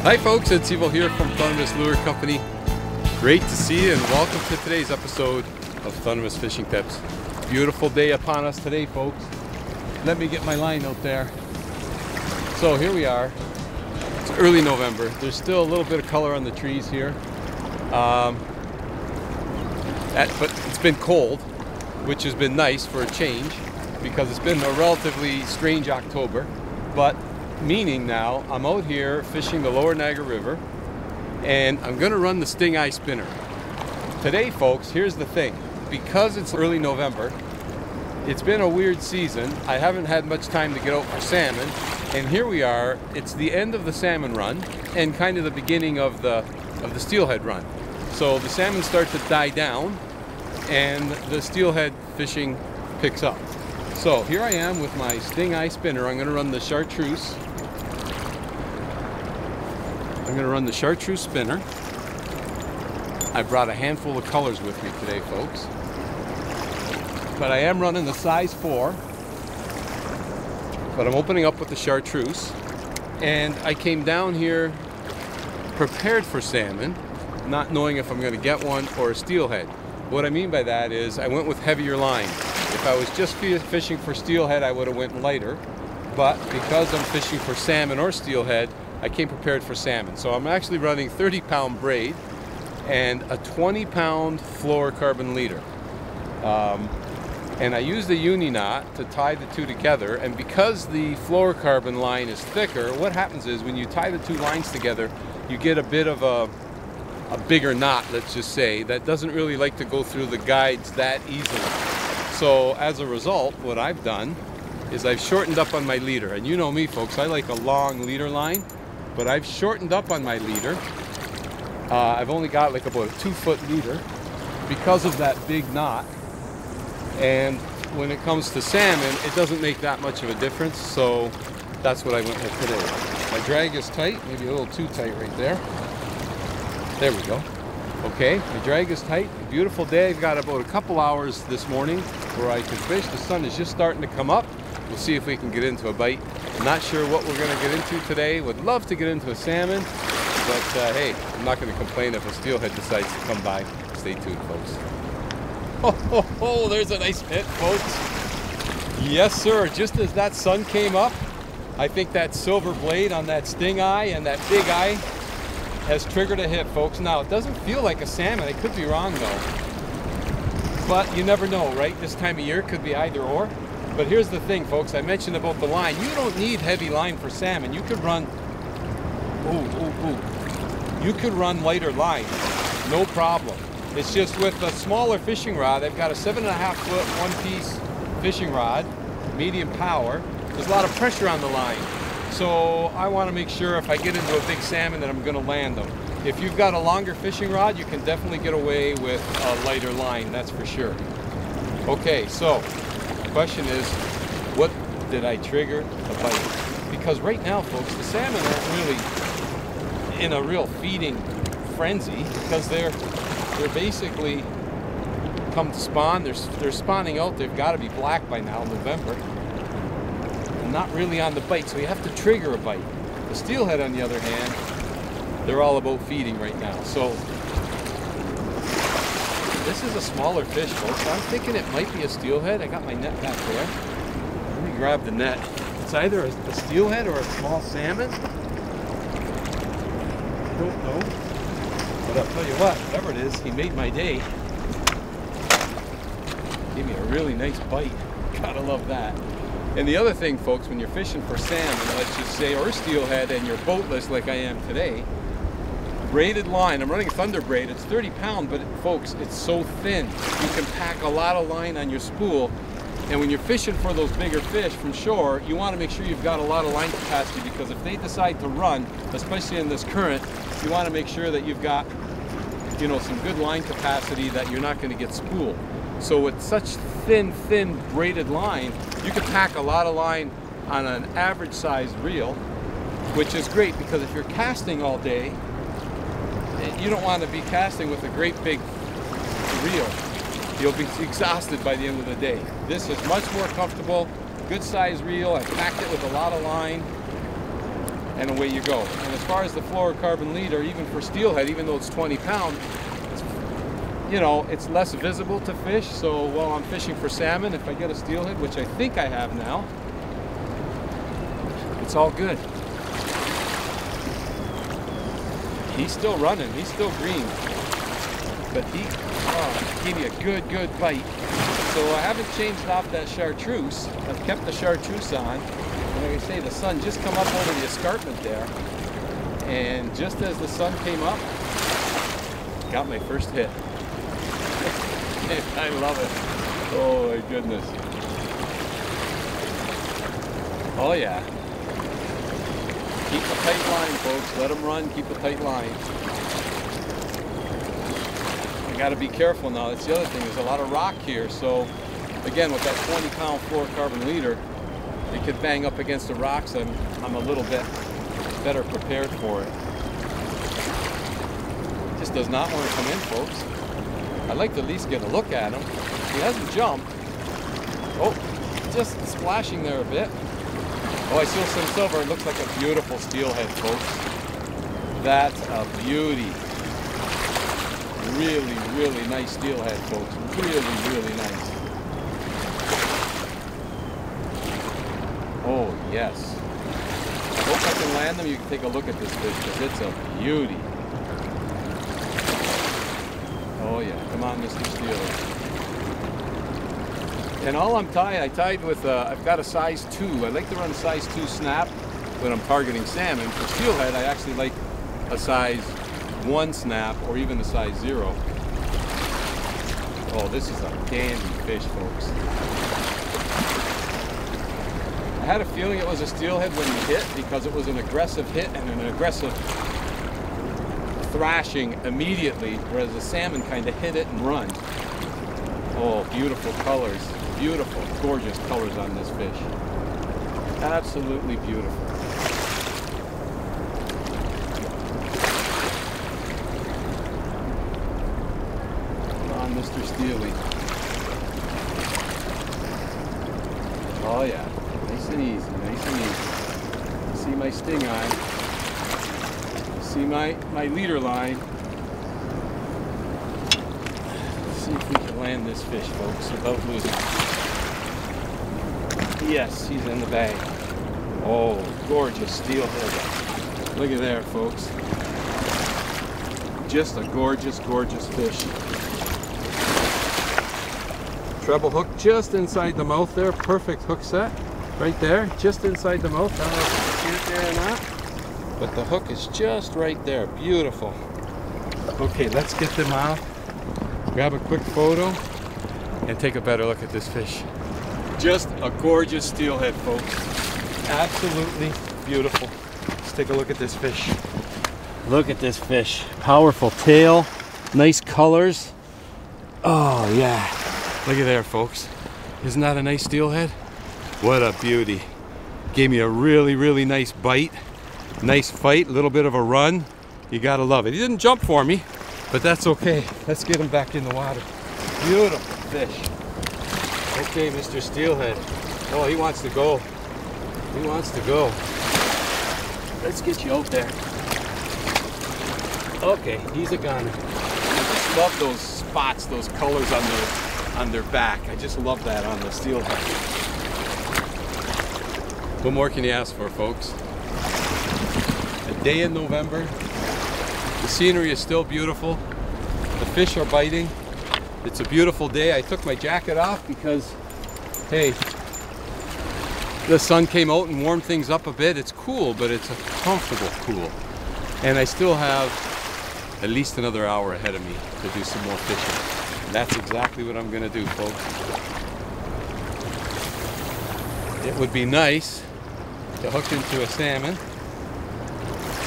Hi folks, it's Evo here from Thundermist Lure Company. Great to see you and welcome to today's episode of Thundermist Fishing Tips. Beautiful day upon us today, folks. Let me get my line out there. So here we are. It's early November. There's still a little bit of color on the trees here. But it's been cold, which has been nice for a change because it's been a relatively strange October. But meaning now I'm out here fishing the lower Niagara River and I'm gonna run the stingeye spinner. Today folks, here's the thing, because it's early November, it's been a weird season. I haven't had much time to get out for salmon, and here we are. It's the end of the salmon run and kind of the beginning of the steelhead run. So the salmon start to die down and the steelhead fishing picks up. So here I am with my stingeye spinner. I'm going to run the chartreuse. I'm going to run the chartreuse spinner. I brought a handful of colors with me today, folks. But I am running the size 4. But I'm opening up with the chartreuse. And I came down here prepared for salmon, not knowing if I'm going to get one or a steelhead. What I mean by that is I went with heavier line. If I was just fishing for steelhead, I would have went lighter. But because I'm fishing for salmon or steelhead, I came prepared for salmon. So I'm actually running 30-pound braid and a 20-pound fluorocarbon leader. And I used a uni knot to tie the two together. And because the fluorocarbon line is thicker, what happens is when you tie the two lines together, you get a bit of a bigger knot, let's just say, that doesn't really like to go through the guides that easily. So as a result, what I've done is I've shortened up on my leader. And you know me, folks, I like a long leader line, but I've shortened up on my leader. I've only got like about a 2-foot leader because of that big knot. And when it comes to salmon, it doesn't make that much of a difference. So that's what I went with today. My drag is tight, maybe a little too tight right there. There we go. Okay, my drag is tight. A beautiful day. I've got about a couple hours this morning where I can fish. The sun is just starting to come up. We'll see if we can get into a bite. I'm not sure what we're going to get into today. Would love to get into a salmon, but hey, I'm not going to complain if a steelhead decides to come by. Stay tuned, folks. Oh, there's a nice hit, folks. Yes, sir. Just as that sun came up, I think that silver blade on that stingeye and that big eye has triggered a hit, folks. Now, it doesn't feel like a salmon. I could be wrong, though. But you never know, right? This time of year could be either or. But here's the thing, folks. I mentioned about the line. You don't need heavy line for salmon. You could run... You could run lighter line. No problem. It's just with a smaller fishing rod. I've got a 7.5-foot one-piece fishing rod, medium power. There's a lot of pressure on the line. So I want to make sure if I get into a big salmon that I'm going to land them. If you've got a longer fishing rod, you can definitely get away with a lighter line, that's for sure. Okay, so the question is, what did I trigger a bite? Because right now, folks, the salmon aren't really in a real feeding frenzy because they're basically come to spawn. They're spawning out. They've got to be black by now, November. Not really on the bite, so you have to trigger a bite. The steelhead, on the other hand, they're all about feeding right now. So this is a smaller fish, folks. So I'm thinking it might be a steelhead. I got my net back there. Let me grab the net. It's either a steelhead or a small salmon. I don't know. But I'll tell you what, whatever it is, he made my day. Gave me a really nice bite. Gotta love that. And the other thing, folks, when you're fishing for salmon, let's just say, or steelhead, and you're boatless like I am today, braided line, I'm running a Thunder braid, it's 30-pound, but folks, it's so thin. You can pack a lot of line on your spool, and when you're fishing for those bigger fish from shore, you want to make sure you've got a lot of line capacity, because if they decide to run, especially in this current, you want to make sure that you've got, you know, some good line capacity that you're not going to get spooled. So with such thin braided line, you can pack a lot of line on an average sized reel, which is great because if you're casting all day, you don't want to be casting with a great big reel. You'll be exhausted by the end of the day. This is much more comfortable, good size reel. I packed it with a lot of line. and away you go. And as far as the fluorocarbon leader, even for steelhead, even though it's 20 pound, you know, it's less visible to fish. So while I'm fishing for salmon, if I get a steelhead, which I think I have now, it's all good. He's still running, he's still green, but he gave me a good bite. So I haven't changed off that chartreuse. I've kept the chartreuse on. And like I say, the sun just come up over the escarpment there, and just as the sun came up, got my first hit. I love it. Oh my goodness. Oh yeah. Keep a tight line, folks. Let them run. Keep a tight line. I got to be careful now. That's the other thing. There's a lot of rock here. So, again, with that 20-pound fluorocarbon leader, it could bang up against the rocks. I'm a little bit better prepared for it. Just does not want to come in, folks. I'd like to at least get a look at him. He hasn't jumped. Oh, just splashing there a bit. Oh, I see some silver. It looks like a beautiful steelhead, folks. That's a beauty. Really nice steelhead, folks. Really nice. Oh, yes. I hope I can land them. You can take a look at this fish, because it's a beauty. Oh, yeah. Come on, Mr. Steelhead. And all I'm tied, I tied with, I've got a size 2. I like to run a size 2 snap when I'm targeting salmon. For steelhead, I actually like a size 1 snap or even a size 0. Oh, this is a dandy fish, folks. I had a feeling it was a steelhead when he hit, because it was an aggressive hit and an aggressive thrashing immediately, whereas the salmon kind of hit it and run. Oh, beautiful colors. Beautiful, gorgeous colors on this fish. Absolutely beautiful. Come on, Mr. Steely. Oh yeah, nice and easy, nice and easy. See my stingeye. See my leader line. Let's see if we can land this fish, folks, without losing it. Yes, he's in the bag. Oh, gorgeous steelhead. Look at there, folks. Just a gorgeous fish. Treble hook just inside the mouth there. Perfect hook set. Right there, just inside the mouth. I don't know if you can see it there or not, but the hook is just right there. Beautiful. Okay, let's get them off. Grab a quick photo and take a better look at this fish. Just a gorgeous steelhead, folks. Absolutely beautiful. Let's take a look at this fish. Look at this fish. Powerful tail, nice colors. Oh yeah, look at there, folks. Isn't that a nice steelhead? What a beauty. Gave me a really nice bite. Nice fight, a little bit of a run. You gotta love it. He didn't jump for me, but that's okay. Let's get him back in the water. Beautiful fish. Okay, Mr. Steelhead. Oh, he wants to go. He wants to go. Let's get you out there. Okay, he's a goner. I just love those spots, those colors on their back. I just love that on the steelhead. What more can you ask for, folks? A day in November. The scenery is still beautiful. The fish are biting. It's a beautiful day. I took my jacket off because, hey, the sun came out and warmed things up a bit. It's cool, but it's a comfortable cool. And I still have at least another hour ahead of me to do some more fishing. And that's exactly what I'm gonna do, folks. It would be nice to hook into a salmon,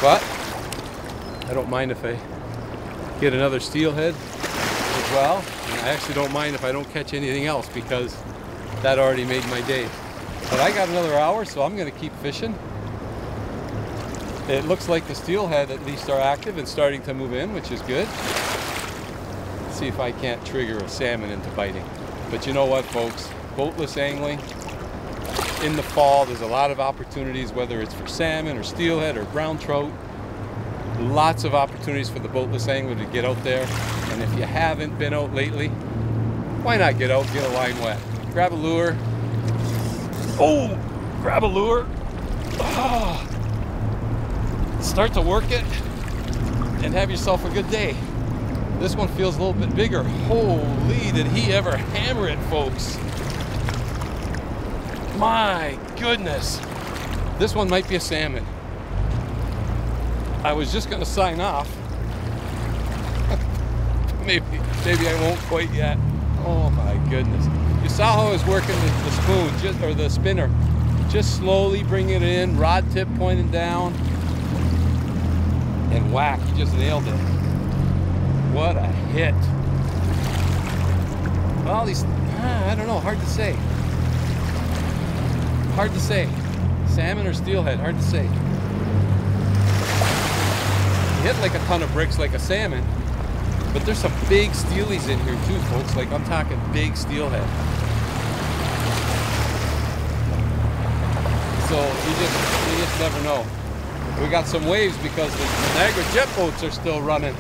but I don't mind if I get another steelhead as well. And I actually don't mind if I don't catch anything else, because that already made my day. But I got another hour, so I'm going to keep fishing. It looks like the steelhead at least are active and starting to move in, which is good. Let's see if I can't trigger a salmon into biting. But you know what, folks? Boatless angling, in the fall, there's a lot of opportunities, whether it's for salmon or steelhead or brown trout. Lots of opportunities for the boatless angler to get out there. And if you haven't been out lately, why not get out, get a line wet? Grab a lure. Oh, grab a lure. Oh. Start to work it and have yourself a good day. This one feels a little bit bigger. Holy, did he ever hammer it, folks. My goodness. This one might be a salmon. I was just gonna sign off. maybe I won't quite yet. Oh my goodness. You saw how I was working the spoon, or the spinner. Just slowly bring it in, rod tip pointing down, and whack, he just nailed it. What a hit. Well, he's, I don't know, hard to say. Hard to say. Salmon or steelhead, hard to say. He hit like a ton of bricks like a salmon, but there's some big steelies in here too, folks. Like, I'm talking big steelhead. So you just never know. We got some waves because the Niagara jet boats are still running.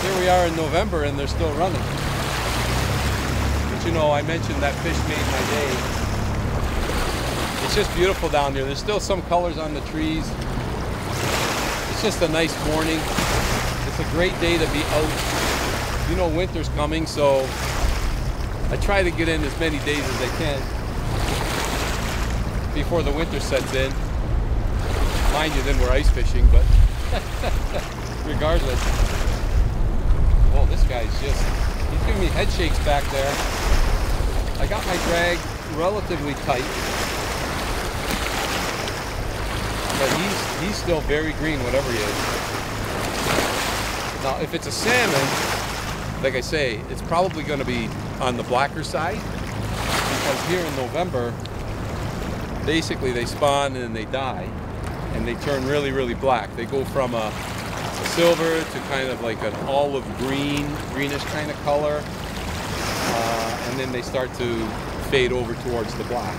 Here we are in November and they're still running. But you know, I mentioned that fish made my day. It's just beautiful down here. There's still some colors on the trees. It's just a nice morning. It's a great day to be out. You know, winter's coming, so I try to get in as many days as I can before the winter sets in. Mind you, then we're ice fishing, but regardless. Oh, this guy's just, he's giving me head shakes back there. I got my drag relatively tight, but he's still very green, whatever he is. Now, if it's a salmon, like I say, it's probably going to be on the blacker side, because here in November, basically they spawn and they die, and they turn really, really black. They go from a silver to kind of like an olive green, greenish kind of color, and then they start to fade over towards the black.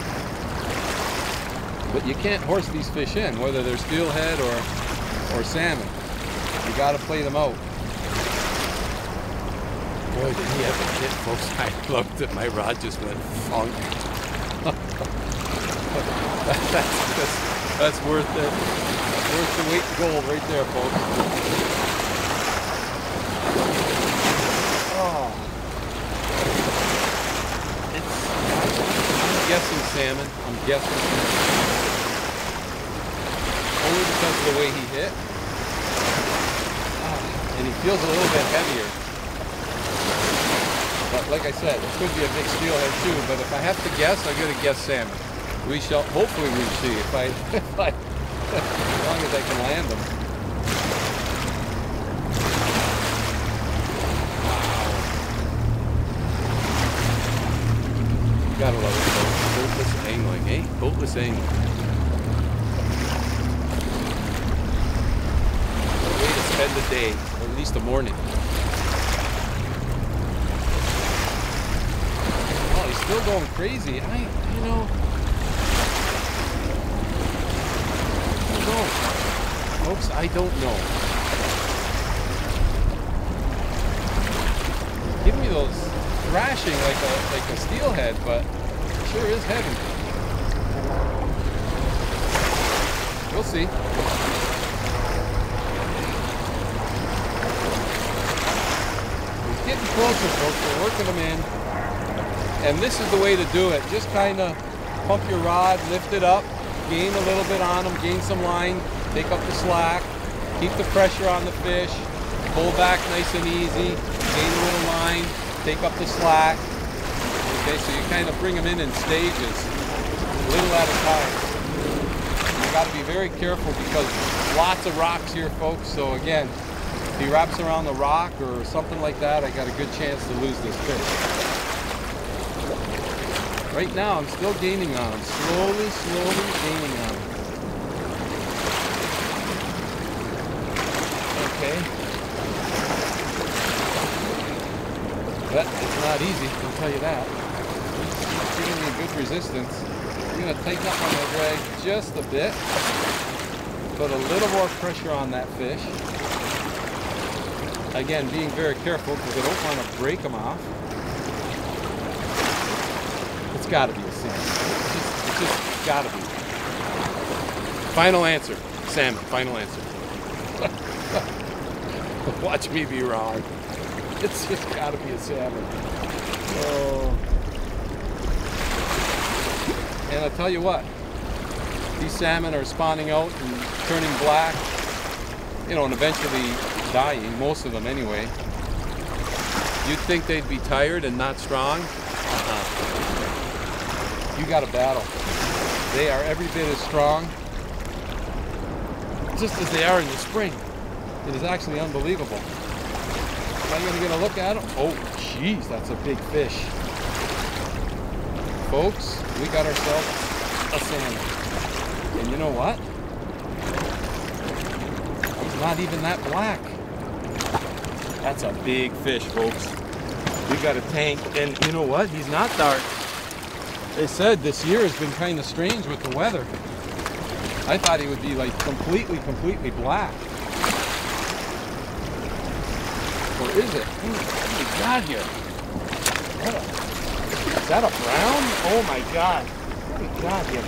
But you can't horse these fish in, whether they're steelhead or salmon. You got to play them out. Boy, did he ever hit, folks. I looked at my rod, just went funk. That's worth it. Worth the weight in gold right there, folks. Oh. I'm guessing salmon. I'm guessing salmon. Only because of the way he hit. And he feels a little bit heavier. But like I said, it could be a big steelhead too, but if I have to guess, I'm going to guess salmon. We shall, hopefully we see, as long as I can land them. Wow. Gotta love it, folks. Boatless angling, eh? Boatless angling. What a way to spend the day, or at least the morning. Oh, he's still going crazy. You know, folks, I don't know. Give me those thrashing like a steelhead, but it sure is heavy. We'll see. He's getting closer, folks. We're working him in. And this is the way to do it. Just kind of pump your rod, lift it up, gain a little bit on them, gain some line, take up the slack, keep the pressure on the fish, pull back nice and easy, gain a little line, take up the slack. Okay, so you kind of bring them in stages, a little at a time. You got to be very careful because lots of rocks here, folks. So again, if he wraps around the rock or something like that, I got a good chance to lose this fish. Right now, I'm still gaining on him. Slowly gaining on him. Okay. But it's not easy, I'll tell you that. He's giving me good resistance. I'm going to tighten up on my drag just a bit. Put a little more pressure on that fish. Again, being very careful because I don't want to break them off. It's got to be a salmon. It's just got to be. Final answer. Salmon. Final answer. Watch me be wrong. It's just got to be a salmon. Oh. And I'll tell you what. These salmon are spawning out and turning black. You know, and eventually dying, most of them anyway. You'd think they'd be tired and not strong. You got a battle. They are every bit as strong, just as they are in the spring. It is actually unbelievable. Am I going to get a look at them? Oh, jeez, that's a big fish. Folks, we got ourselves a salmon. And you know what? He's not even that black. That's a big fish, folks. We got a tank, and you know what? He's not dark. They said this year has been kind of strange with the weather. I thought he would be like completely black. Or is it? What do we got here? Is that a brown? Oh my God. What do we got here?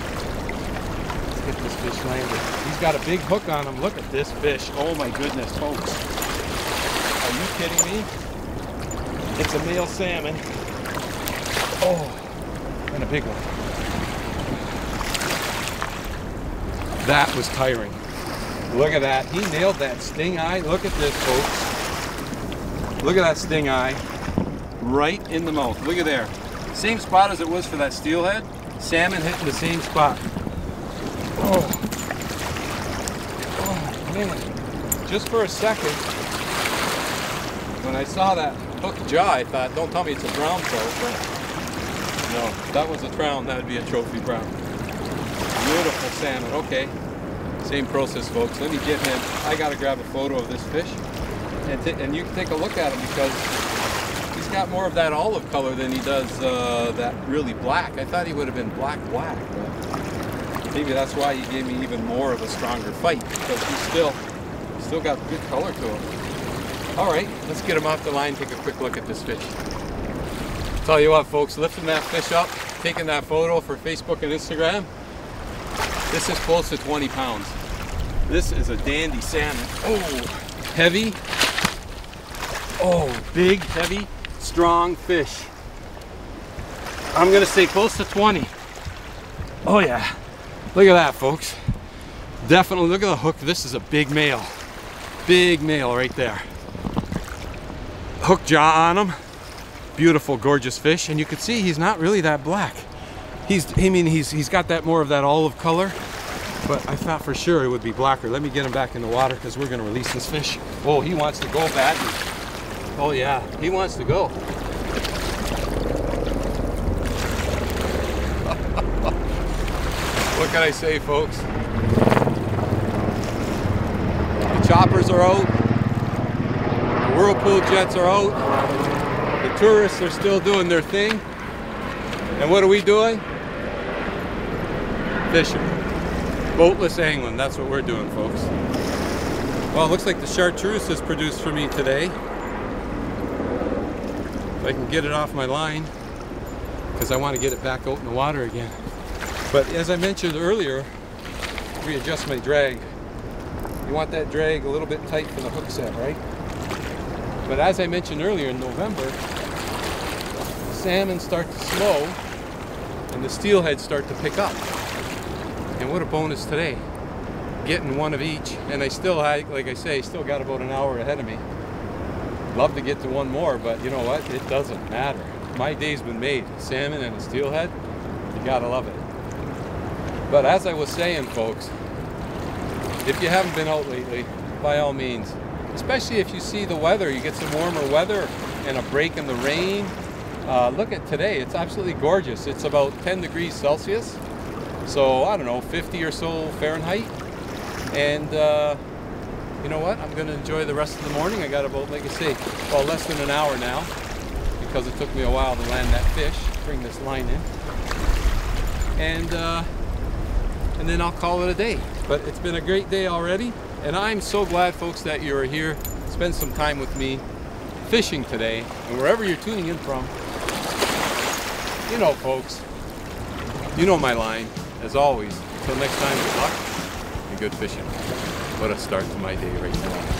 Let's get this fish landed. He's got a big hook on him. Look at this fish. Oh my goodness, folks. Are you kidding me? It's a male salmon. Oh, and a big one. That was tiring. Look at that. He nailed that stingeye. Look at this, folks. Look at that stingeye right in the mouth. Look at there. Same spot as it was for that steelhead. Salmon hitting the same spot. Oh, man. Just for a second, when I saw that hooked jaw, I thought, don't tell me it's a brown trout. No, if that was a trout, that would be a trophy brown. Beautiful salmon. Okay, same process, folks. Let me get him. I got to grab a photo of this fish, and you can take a look at him because he's got more of that olive color than he does that really black. I thought he would have been black, but maybe that's why he gave me even more of a stronger fight because he's still got good color to him. All right, let's get him off the line, take a quick look at this fish. Tell you what, folks, lifting that fish up, taking that photo for Facebook and Instagram, this is close to 20 pounds. This is a dandy salmon. Oh, heavy. Oh, big, heavy, strong fish. I'm gonna say close to 20. Oh yeah, look at that, folks. Definitely, look at the hook. This is a big male. Big male right there. Hook jaw on him. Beautiful, gorgeous fish. And you can see he's not really that black. He's got that more of that olive color, but I thought for sure it would be blacker. Let me get him back in the water because we're gonna release this fish. Oh, he wants to go badly. Oh yeah, he wants to go. What can I say, folks? The choppers are out. The whirlpool jets are out. The tourists are still doing their thing. And what are we doing? Fishing. Boatless angling. That's what we're doing, folks. Well, it looks like the chartreuse is produced for me today. If I can get it off my line, because I want to get it back out in the water again. But as I mentioned earlier, readjust my drag. You want that drag a little bit tight for the hook set, right? But as I mentioned earlier, in November, the salmon start to slow and the steelhead start to pick up. And what a bonus today, getting one of each. And I still, like I say, still got about an hour ahead of me. Love to get to one more, but you know what? It doesn't matter. My day's been made. Salmon and a steelhead, you gotta love it. But as I was saying, folks, if you haven't been out lately, by all means, especially if you see the weather, you get some warmer weather and a break in the rain. Look at today, it's absolutely gorgeous. It's about 10 degrees Celsius. So, I don't know, 50 or so Fahrenheit. And you know what? I'm going to enjoy the rest of the morning. I got about, like I say, well, less than an hour now because it took me a while to land that fish. Bring this line in. and then I'll call it a day. But it's been a great day already, and I'm so glad, folks, that you're here. Spend some time with me fishing today, and wherever you're tuning in from, you know, folks, you know my line. As always, until next time, good luck and good fishing. What a start to my day right now.